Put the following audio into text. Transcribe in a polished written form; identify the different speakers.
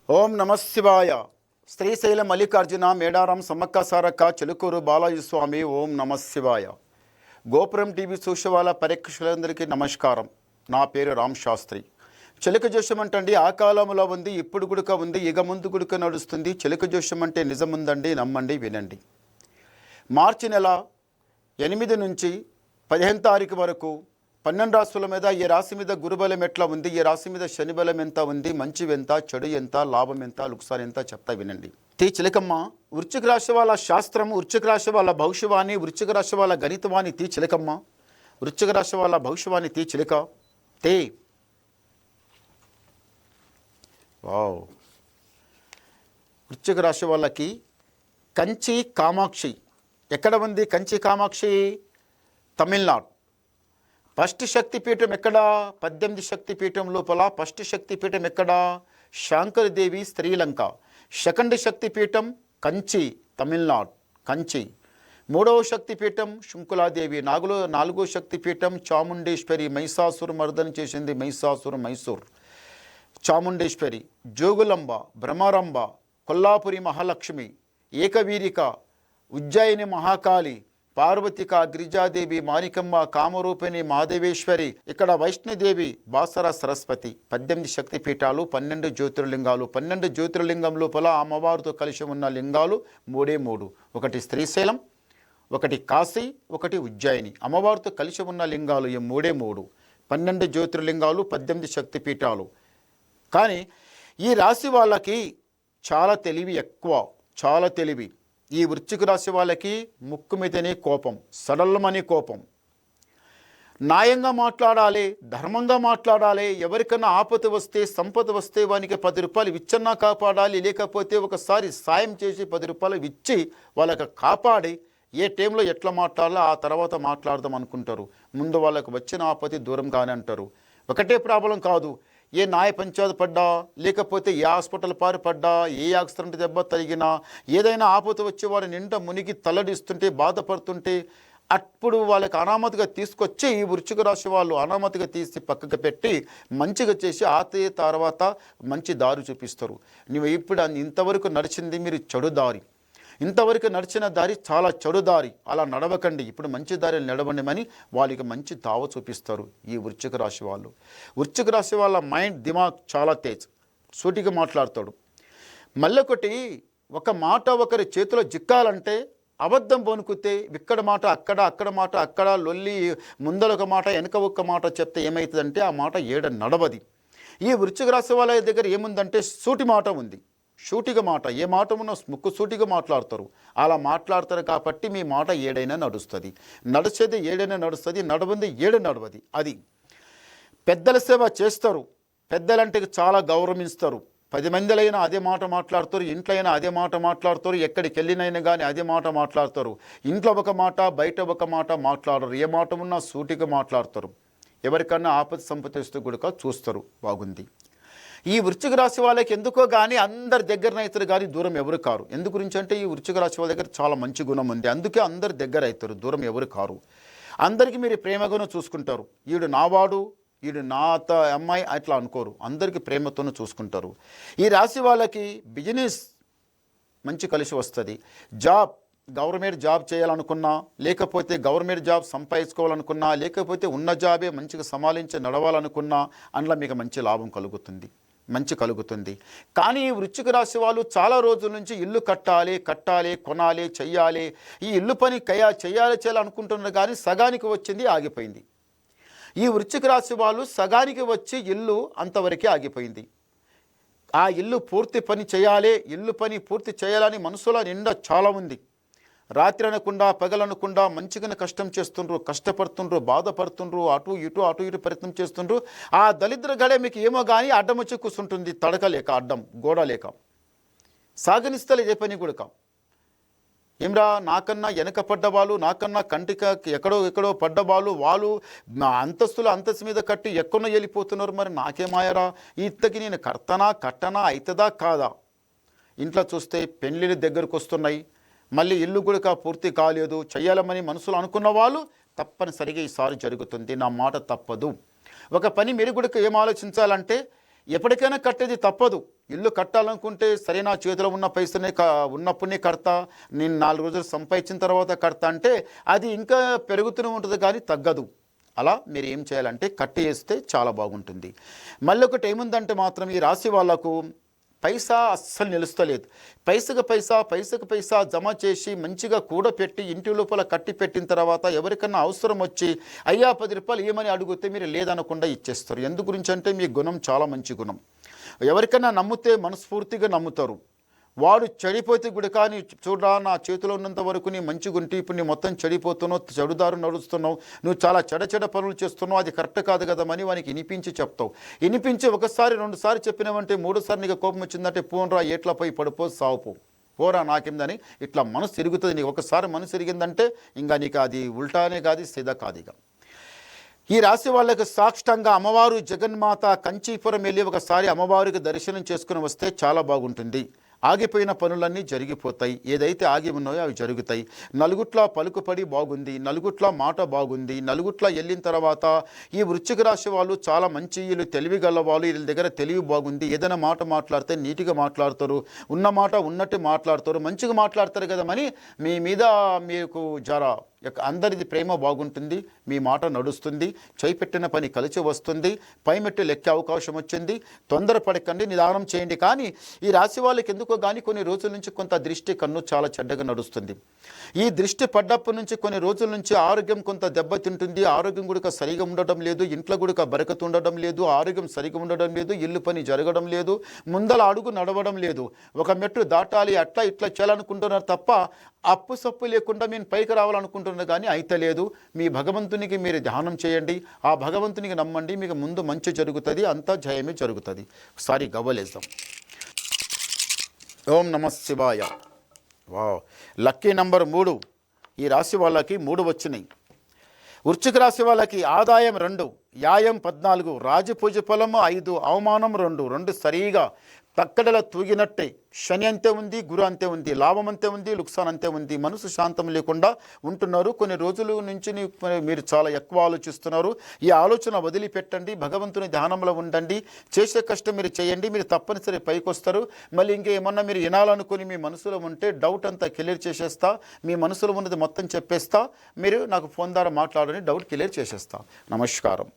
Speaker 1: ఓం నమశివాయ. శ్రీశైల మల్లికార్జున మేడారం సమ్మక్క సారక్క చిలుకూరు బాలాజీ స్వామి. ఓం నమశివాయ. గోపురం టీవీ చూసేవాళ్ళ పరీక్షలందరికీ నమస్కారం. నా పేరు రామ్ శాస్త్రి. చిలుక జోషం అంటండి ఆ కాలంలో ఉంది, ఇప్పుడు గుడుక ఉంది, ఇక ముందు గుడుక నడుస్తుంది. చిలుక జోషం అంటే నిజముందండి, నమ్మండి, వినండి. మార్చి నెల 8 నుంచి 15 తారీఖు వరకు 12 రాశుల మీద ఈ రాశి మీద గురుబలం ఎట్లా ఉంది, ఈ రాశి మీద శని బలం ఎంత ఉంది, మంచి ఎంత, చెడు ఎంత, లాభం ఎంత, లుక్సాన్ ఎంత చెప్తా వినండి. చిలకమ్మ, వృశ్చిక రాశి వాళ్ళ శాస్త్రం, వృశ్చిక రాశి వాళ్ళ భవిష్యవాణి, వృశ్చిక రాశి వాళ్ళ గణితవాణి చిలకమ్మ. వృశ్చిక రాశి వాళ్ళ భవిష్యవాణి చిలక తే. వావ్. వృశ్చిక రాశి వాళ్ళకి కంచి కామాక్షి ఎక్కడ ఉంది? కంచి కామాక్షి తమిళనాడు. ఫస్ట్ శక్తిపీఠం ఎక్కడ? 18 శక్తిపీఠం లోపల ఫస్ట్ శక్తిపీఠం ఎక్కడ? శాంకరదేవి శ్రీలంక. సెకండ్ శక్తిపీఠం కంచి తమిళనాడు, కంచి. 3వ శక్తిపీఠం శుంకులాదేవి. 4వ శక్తిపీఠం చాముండేశ్వరి. మహిషాసురు మర్దన చేసింది మైసూర్. చాముండేశ్వరి, జోగులంబ, భ్రమరంబ, కొల్లాపురి మహాలక్ష్మి, ఏకవీరిక, ఉజ్జయిని మహాకాళి, పార్వతిక, గిరిజాదేవి, మాణికమ్మ, కామరూపిణి, మాధవేశ్వరి, ఇక్కడ వైష్ణోదేవి, బాసర సరస్వతి. 18 శక్తిపీఠాలు, 12 జ్యోతిర్లింగాలు. 12 జ్యోతిర్లింగం లోపల అమ్మవారితో కలిసి ఉన్న లింగాలు 3. ఒకటి శ్రీశైలం, ఒకటి కాశీ, ఒకటి ఉజ్జయిని. అమ్మవారితో కలిసి ఉన్న లింగాలు ఈ 3. 12 జ్యోతిర్లింగాలు, 18 శక్తిపీఠాలు. కానీ ఈ రాశి వాళ్ళకి చాలా తెలివి ఎక్కువ, చాలా తెలివి. ఈ వృశ్చిక రాశి వాళ్ళకి ముక్కు మీదనే కోపం, సడల్లమని కోపం. న్యాయంగా మాట్లాడాలి, ధర్మంగా మాట్లాడాలి. ఎవరికన్నా ఆపద వస్తే, సంపద వస్తే వానికి 10 రూపాయలు ఇచ్చన్నా కాపాడాలి. లేకపోతే ఒకసారి సాయం చేసి 10 రూపాయలు ఇచ్చి వాళ్ళకి కాపాడి ఏ టైంలో ఎట్లా మాట్లాడాలో ఆ తర్వాత మాట్లాడదాం అనుకుంటారు. ముందు వాళ్ళకు వచ్చిన ఆపద దూరంగానే అంటారు. ఒకటే ప్రాబ్లం కాదు, ఏ న్యాయ పంచాయతీ పడ్డా, లేకపోతే ఏ హాస్పిటల్ పడ్డా, ఏ యాక్సిడెంట్ దెబ్బ తగినా, ఏదైనా ఆపద వచ్చి వారి నిండా మునిగి తల్లడిస్తుంటే, బాధపడుతుంటే అప్పుడు వాళ్ళకి అనామతిగా తీసుకొచ్చి ఈ వృశ్చిక రాశి వాళ్ళు అనామతిగా తీసి పక్కకు పెట్టి మంచిగా చేసి ఆ తర్వాత మంచి దారి చూపిస్తారు. నువ్వు ఇప్పుడు ఇంతవరకు నడిచింది మీరు చెడు దారి, ఇంతవరకు నడిచిన దారి చాలా చెడు దారి, అలా నడవకండి, ఇప్పుడు మంచి దారిని నడవండిమని వాళ్ళకి మంచి దావ చూపిస్తారు ఈ వృశ్చిక రాశి వాళ్ళు. వృశ్చిక రాశి వాళ్ళ మైండ్, దిమాగ్ చాలా తేజ్, సూటిగా మాట్లాడతాడు. మళ్ళొకటి, ఒక మాట ఒకరి చేతిలో జిక్కాలంటే అబద్ధం పొనుకుతే ఇక్కడ మాట అక్కడ, అక్కడ మాట అక్కడ, లొల్లి ముందరొక మాట వెనక ఒక్క మాట చెప్తే ఏమవుతుందంటే ఆ మాట ఏడ నడవది. ఈ వృశ్చిక రాశి వాళ్ళ దగ్గర ఏముందంటే సూటి మాట ఉంది, సూటిగా మాట. ఏ మాట ఉన్నా ముక్కు సూటిగా మాట్లాడతారు. అలా మాట్లాడతారు కాబట్టి మీ మాట ఏడైనా నడుస్తుంది, నడిచేది ఏడైనా నడుస్తుంది, నడవంది ఏడు నడవది. అది పెద్దల సేవ చేస్తారు, పెద్దలంటే చాలా గౌరవిస్తారు. 10 మందిలైనా అదే మాట మాట్లాడతారు, ఇంట్లో అయినా అదే మాట మాట్లాడతారు, ఎక్కడికి వెళ్ళినైనా కానీ అదే మాట మాట్లాడతారు. ఇంట్లో ఒక మాట, బయట ఒక మాట మాట్లాడరు. ఏ మాట ఉన్నా సూటిగా మాట్లాడతారు. ఎవరికన్నా ఆపద సంపతిస్తూ కూడా చూస్తారు. బాగుంది. ఈ వృశ్చిక రాశి వాళ్ళకి ఎందుకో కానీ అందరి దగ్గర అవుతారు కానీ దూరం ఎవరు కారు. ఎందు గురించి అంటే ఈ వృశ్చిక రాశి వాళ్ళ దగ్గర చాలా మంచి గుణం ఉంది, అందుకే అందరి దగ్గర అవుతారు, దూరం ఎవరు కారు. అందరికీ మీరు ప్రేమగానే చూసుకుంటారు. ఈడు నావాడు, ఈడు నా అమ్మాయి అట్లా అనుకోరు, అందరికీ ప్రేమతోనే చూసుకుంటారు. ఈ రాశి వాళ్ళకి బిజినెస్ మంచి కలిసి వస్తుంది. జాబ్, గవర్నమెంట్ జాబ్ చేయాలనుకున్నా, లేకపోతే గవర్నమెంట్ జాబ్ సంపాదించుకోవాలనుకున్నా, లేకపోతే ఉన్న జాబే మంచిగా సమాలించి నడవాలనుకున్నా అందులో మీకు మంచి లాభం కలుగుతుంది, మంచి కలుగుతుంది. కానీ ఈ వృశ్చిక రాశి వాళ్ళు చాలా రోజుల నుంచి ఇల్లు కట్టాలి, కొనాలి, చెయ్యాలి, ఈ ఇల్లు పని చేయాలనుకుంటున్నారు కానీ సగానికి వచ్చింది, ఆగిపోయింది. ఈ వృశ్చిక రాశి వాళ్ళు సగానికి వచ్చి ఇల్లు అంతవరకే ఆగిపోయింది. ఆ ఇల్లు పూర్తి పని చేయాలి, ఇల్లు పని పూర్తి చేయాలని మనసులో నిండా చాలా ఉంది. రాత్రి అనకుండా పగలనకుండా మంచిగానే కష్టం చేస్తుండ్రు, కష్టపడుతుండ్రు, బాధపడుతుండ్రు, అటు ఇటు ప్రయత్నం చేస్తుండ్రు. ఆ దళిద్ర గడే మీకు ఏమో కానీ అడ్డం వచ్చి కూర్చుంటుంది, తడక లేక, అడ్డం గోడ లేక, సాగనిస్తలేదు ఏ పని కూడా. ఏమ్రా, నాకన్నా వెనక పడ్డవాళ్ళు, నాకన్నా కంటిక ఎక్కడో పడ్డవాళ్ళు, వాళ్ళు అంతస్తు మీద కట్టి ఎక్కడో వెళ్ళిపోతున్నారు. మరి నాకేమాయరా, ఇంతకి నేను కట్టనా అవుతుందా కాదా? ఇంట్లో చూస్తే పెళ్ళిళ్ళు దగ్గరకు వస్తున్నాయి, మళ్ళీ ఇల్లు కూడా పూర్తి కాలేదు, చెయ్యాలమని మనసులో అనుకున్న వాళ్ళు తప్పనిసరిగా ఈసారి జరుగుతుంది, నా మాట తప్పదు. ఒక పని మీరు కూడా ఏం ఆలోచించాలంటే ఎప్పటికైనా కట్టేది తప్పదు. ఇల్లు కట్టాలనుకుంటే సరే నా చేతిలో ఉన్న పైసనే ఉన్నప్పుడే కడతా, నేను 4 రోజులు సంపాదించిన తర్వాత కడతా అంటే అది ఇంకా పెరుగుతూనే ఉంటుంది కానీ తగ్గదు. అలా మీరు ఏం చేయాలంటే కట్టేస్తే చాలా బాగుంటుంది. మళ్ళీ ఒకటి ఏముందంటే మాత్రం ఈ రాశి వాళ్ళకు పైసా అస్సలు నిలుస్తలేదు. పైసకు పైసా జమ చేసి మంచిగా కూడపెట్టి ఇంటి లోపల కట్టి పెట్టిన తర్వాత ఎవరికన్నా అవసరం వచ్చి అయ్యా 10 రూపాయలు ఏమని అడిగితే మీరు లేదనకుండా ఇచ్చేస్తారు. ఎందు గురించి అంటే మీ గుణం చాలా మంచి గుణం. ఎవరికైనా నమ్మితే మనస్ఫూర్తిగా నమ్ముతారు. వాడు చెడిపోతే కూడా కానీ చూడరా నా చేతిలో ఉన్నంత వరకు నీ మంచిగా ఉంటే ఇప్పుడు నీ మొత్తం చెడిపోతున్నావు, చెడుదారు నడుస్తున్నావు, నువ్వు చాలా చెడ పనులు చేస్తున్నావు, అది కరెక్ట్ కాదు కదమని వానికి వినిపించి చెప్తావు. వినిపించి 1 సారి చెప్పినామంటే 3సారి నీకు కోపం వచ్చిందంటే పోన్రా ఏట్లా పోయి పడిపో సావుపో పోరా నాకేందని ఇట్లా మనసు తిరుగుతుంది. నీకు ఒకసారి మనసు తిరిగిందంటే ఇంకా నీకు అది ఉల్టానే కాదు సీదా కాదుగా. ఈ రాశి వాళ్ళకి సాక్షాంగా అమ్మవారు జగన్మాత కంచీపురం వెళ్ళి ఒకసారి అమ్మవారికి దర్శనం చేసుకుని వస్తే చాలా బాగుంటుంది. ఆగిపోయిన పనులన్నీ జరిగిపోతాయి. ఏదైతే ఆగి ఉన్నాయో అవి జరుగుతాయి. నలుగుట్ల పలుకుపడి బాగుంది, నలుగుట్ల మాట బాగుంది. నలుగుట్ల వెళ్ళిన తర్వాత ఈ వృశ్చిక రాశి వాళ్ళు చాలా మంచి, వీళ్ళు తెలివి గల వాళ్ళు, వీళ్ళ దగ్గర తెలివి బాగుంది. ఏదైనా మాట మాట్లాడితే నీట్గా మాట్లాడతారు, ఉన్న మాట ఉన్నట్టు మాట్లాడతారు, మంచిగా మాట్లాడతారు కదమని మీ మీద మీకు జర అందరిది ప్రేమ బాగుంటుంది, మీ మాట నడుస్తుంది, చేపెట్టిన పని కలిసి వస్తుంది, పైమెట్టు లెక్కే అవకాశం వచ్చింది. తొందరపడకండి, నిదానం చేయండి. కానీ ఈ రాశి వాళ్ళకి ఎందుకో కానీ కొన్ని రోజుల నుంచి కొంత దృష్టి కన్ను చాలా చెడ్డగా నడుస్తుంది. ఈ దృష్టి పడ్డప్పటి నుంచి కొన్ని రోజుల నుంచి ఆరోగ్యం కొంత దెబ్బతింటుంది. ఆరోగ్యం కూడా సరిగా ఉండడం లేదు, ఇంట్లో కూడా బరకత ఉండడం లేదు, ఆరోగ్యం సరిగా ఉండడం లేదు, ఇల్లు పని జరగడం లేదు, ముందల అడుగు నడవడం లేదు. ఒక మెట్టు దాటాలి అట్లా ఇట్లా చేయాలనుకుంటున్నారు తప్ప అప్పు సప్పు లేకుండా మేము పైకి రావాలనుకుంటున్నారు కానీ అయితే లేదు. మీ భగవంతునికి మీరు ధ్యానం చేయండి, ఆ భగవంతునికి నమ్మండి, మీకు ముందు మంచి జరుగుతుంది, అంతా జయమే జరుగుతుంది. ఒకసారి గవ్వలేద్దాం. ఓం నమ శివాయ. Wow, lucky number 3. ఈ రాశి వాళ్ళకి 3 వచ్చినాయి. వృశ్చిక రాశి వాళ్ళకి ఆదాయం 2, యాయం 14, రాజపూజ ఫలము 5, అవమానం 2 సరిగా తక్కడలా తూగినట్టే. శని అంతే ఉంది, గురు అంతే ఉంది, లాభం అంతే ఉంది, లుక్సాన్ అంతే ఉంది. మనసు శాంతం లేకుండా ఉంటున్నారు. కొన్ని రోజుల నుంచి మీరు చాలా ఎక్కువ ఆలోచిస్తున్నారు. ఈ ఆలోచన వదిలిపెట్టండి, భగవంతుని ధ్యానంలో ఉండండి, చేసే కష్టం మీరు చేయండి, మీరు తప్పనిసరి పైకి వస్తారు. మళ్ళీ ఇంకేమన్నా మీరు వినాలనుకుని మీ మనసులో ఉంటే డౌట్ అంతా క్లియర్ చేసేస్తా, మీ మనసులో ఉన్నది మొత్తం చెప్పేస్తా, మీరు నాకు ఫోన్ ద్వారా మాట్లాడని డౌట్ క్లియర్ చేసేస్తా. నమస్కారం.